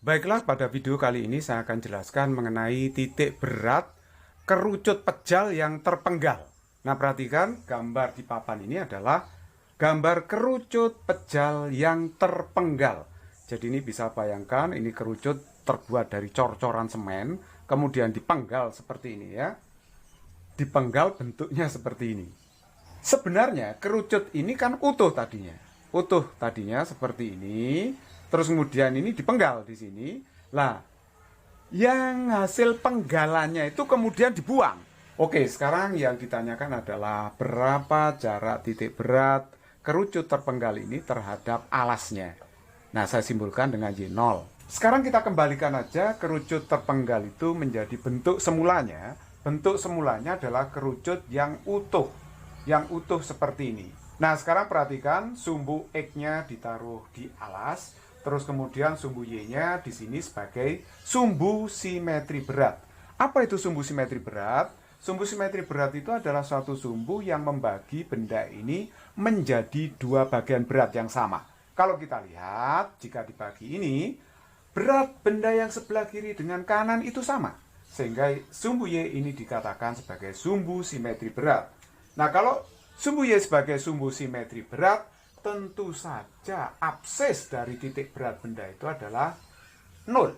Baiklah, pada video kali ini saya akan jelaskan mengenai titik berat kerucut pejal yang terpenggal. Nah, perhatikan gambar di papan ini adalah gambar kerucut pejal yang terpenggal. Jadi ini bisa bayangkan, ini kerucut terbuat dari cor-coran semen, kemudian dipenggal seperti ini ya. Dipenggal bentuknya seperti ini. Sebenarnya kerucut ini kan utuh tadinya. Utuh tadinya seperti ini. Terus kemudian ini dipenggal di sini. Lah, yang hasil penggalannya itu kemudian dibuang. Oke, sekarang yang ditanyakan adalah berapa jarak titik berat kerucut terpenggal ini terhadap alasnya. Nah, saya simpulkan dengan Y0. Sekarang kita kembalikan aja kerucut terpenggal itu menjadi bentuk semulanya. Bentuk semulanya adalah kerucut yang utuh. Yang utuh seperti ini. Nah, sekarang perhatikan sumbu X-nya ditaruh di alas. Terus kemudian sumbu Y-nya di sini sebagai sumbu simetri berat. Apa itu sumbu simetri berat? Sumbu simetri berat itu adalah suatu sumbu yang membagi benda ini menjadi dua bagian berat yang sama. Kalau kita lihat, jika dibagi ini, berat benda yang sebelah kiri dengan kanan itu sama. Sehingga sumbu Y ini dikatakan sebagai sumbu simetri berat. Nah, kalau sumbu Y sebagai sumbu simetri berat, tentu saja absis dari titik berat benda itu adalah 0.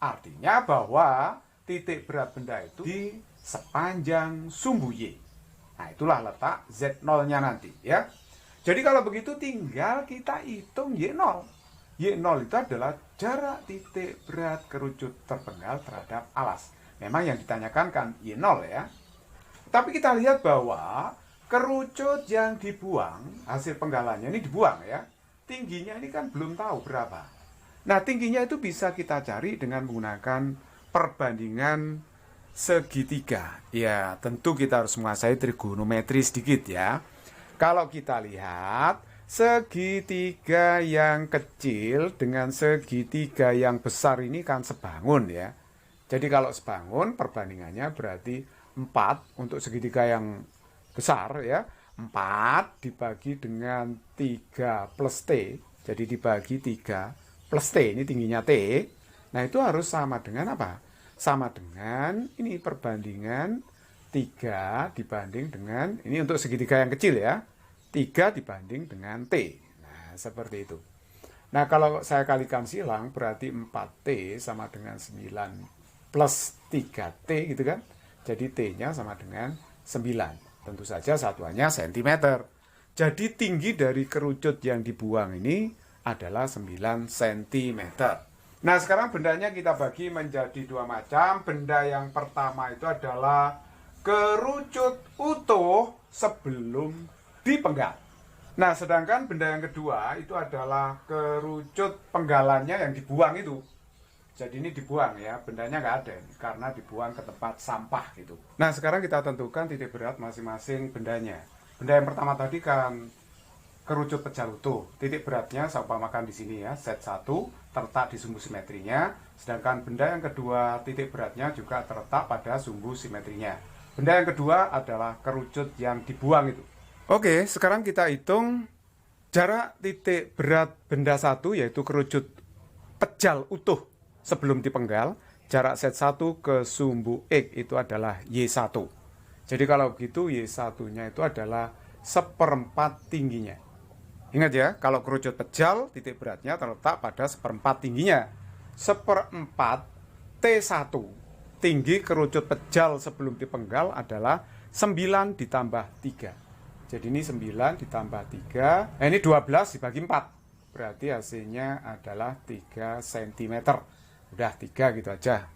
Artinya bahwa titik berat benda itu di sepanjang sumbu Y. Nah, itulah letak Z0-nya nanti ya. Jadi kalau begitu tinggal kita hitung Y0. Y0 itu adalah jarak titik berat kerucut terpenggal terhadap alas. Memang yang ditanyakan kan Y0 ya. Tapi kita lihat bahwa kerucut yang dibuang, hasil penggalannya ini dibuang ya. Tingginya ini kan belum tahu berapa. Nah, tingginya itu bisa kita cari dengan menggunakan perbandingan segitiga. Ya, tentu kita harus menguasai trigonometri sedikit ya. Kalau kita lihat, segitiga yang kecil dengan segitiga yang besar ini kan sebangun ya. Jadi kalau sebangun, perbandingannya berarti 4 untuk segitiga yang besar ya, 4 dibagi dengan 3 plus T, jadi dibagi 3 plus T, ini tingginya T. Nah, itu harus sama dengan apa? Sama dengan ini perbandingan 3 dibanding dengan, ini untuk segitiga yang kecil ya, 3 dibanding dengan T. Nah, seperti itu. Nah, kalau saya kalikan silang berarti 4T sama dengan 9 plus 3T gitu kan. Jadi T-nya sama dengan 9. Tentu saja satuannya cm. Jadi tinggi dari kerucut yang dibuang ini adalah 9 cm. Nah, sekarang bendanya kita bagi menjadi dua macam. Benda yang pertama itu adalah kerucut utuh sebelum dipenggal. Nah, sedangkan benda yang kedua itu adalah kerucut penggalannya yang dibuang itu. Jadi ini dibuang ya, bendanya nggak ada karena dibuang ke tempat sampah gitu. Nah, sekarang kita tentukan titik berat masing-masing bendanya. Benda yang pertama tadi kan kerucut pejal utuh. Titik beratnya saya umpamakan di sini ya, Z1 terletak di sumbu simetrinya. Sedangkan benda yang kedua titik beratnya juga terletak pada sumbu simetrinya. Benda yang kedua adalah kerucut yang dibuang itu. Oke, sekarang kita hitung jarak titik berat benda satu yaitu kerucut pejal utuh sebelum dipenggal. Jarak Z1 ke sumbu X itu adalah Y1. Jadi kalau begitu Y1-nya itu adalah 1/4 tingginya. Ingat ya, kalau kerucut pejal titik beratnya terletak pada 1/4 tingginya. 1/4 T1 tinggi kerucut pejal sebelum dipenggal adalah 9 ditambah 3. Jadi ini 9 ditambah 3. Ini 12 dibagi 4. Berarti hasilnya adalah 3 cm. Udah 3 gitu aja.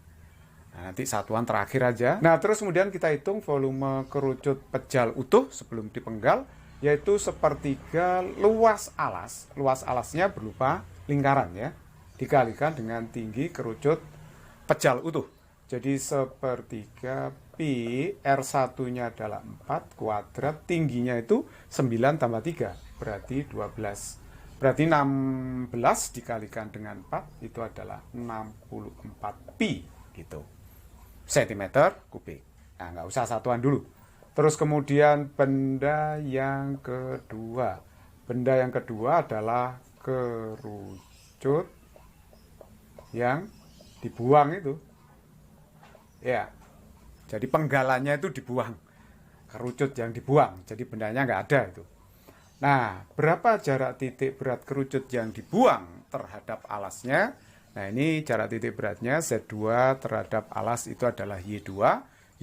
Nah, nanti satuan terakhir aja. Nah, terus kemudian kita hitung volume kerucut pejal utuh sebelum dipenggal, yaitu 1/3 luas alas. Luas alasnya berupa lingkaran ya, dikalikan dengan tinggi kerucut pejal utuh. Jadi 1/3 pi R1-nya adalah 4 kuadrat, tingginya itu 9 tambah 3, berarti 12. Berarti 16 dikalikan dengan 4 itu adalah 64 pi gitu. Centimeter kubik. Nah, nggak usah satuan dulu. Terus kemudian benda yang kedua. Benda yang kedua adalah kerucut yang dibuang itu. Ya, jadi penggalannya itu dibuang, kerucut yang dibuang, jadi bendanya nggak ada itu. Nah, berapa jarak titik berat kerucut yang dibuang terhadap alasnya? Nah, ini jarak titik beratnya Z2 terhadap alas itu adalah Y2.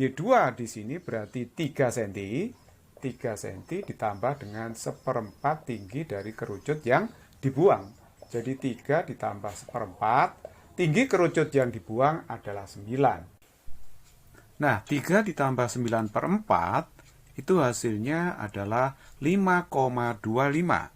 Y2 di sini berarti 3 cm. 3 cm ditambah dengan 1/4 tinggi dari kerucut yang dibuang. Jadi 3 ditambah 1/4, tinggi kerucut yang dibuang adalah 9. Nah, 3 ditambah 9/4 itu hasilnya adalah 5,25.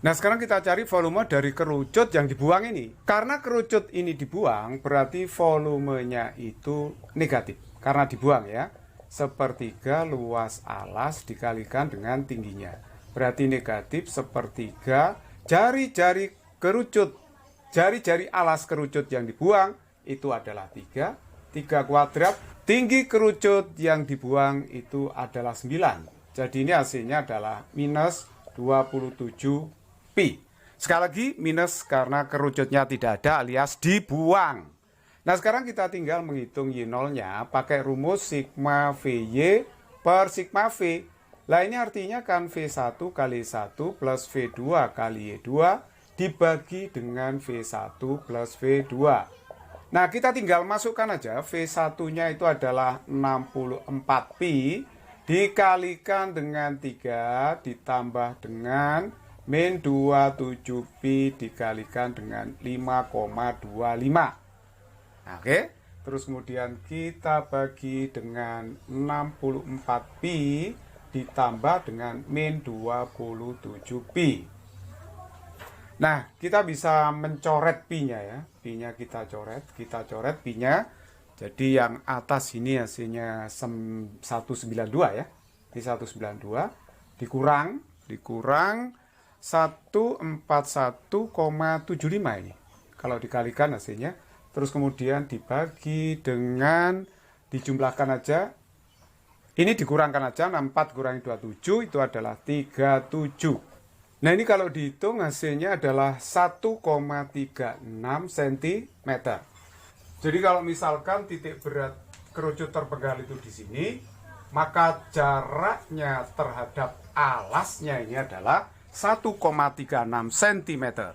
Nah, sekarang kita cari volume dari kerucut yang dibuang ini. Karena kerucut ini dibuang, berarti volumenya itu negatif. Karena dibuang ya. 1/3 luas alas dikalikan dengan tingginya. Berarti negatif 1/3 jari-jari kerucut. Jari-jari alas kerucut yang dibuang itu adalah 3. 3 kuadrat. Tinggi kerucut yang dibuang itu adalah 9. Jadi ini hasilnya adalah minus 27 pi. Sekali lagi minus karena kerucutnya tidak ada alias dibuang. Nah, sekarang kita tinggal menghitung Y0-nya pakai rumus sigma VY per sigma V. Nah, ini artinya kan V1 kali 1 plus V2 kali Y2 dibagi dengan V1 plus V2. Nah, kita tinggal masukkan aja. V1-nya itu adalah 64 pi dikalikan dengan 3 ditambah dengan min 27 pi dikalikan dengan 5,25. Nah, oke. Terus kemudian kita bagi dengan 64 pi ditambah dengan min 27 pi. Nah, kita bisa mencoret pi-nya ya. Pi-nya kita coret pi-nya. Jadi yang atas ini hasilnya 192 ya. Ini 192 dikurang 141,75 ini. Kalau dikalikan hasilnya, terus kemudian dibagi dengan dijumlahkan aja. Ini dikurangkan aja, 64 kurangi 27 itu adalah 37. Nah, ini kalau dihitung hasilnya adalah 1,36 cm. Jadi kalau misalkan titik berat kerucut terpenggal itu di sini, maka jaraknya terhadap alasnya ini adalah 1,36 cm.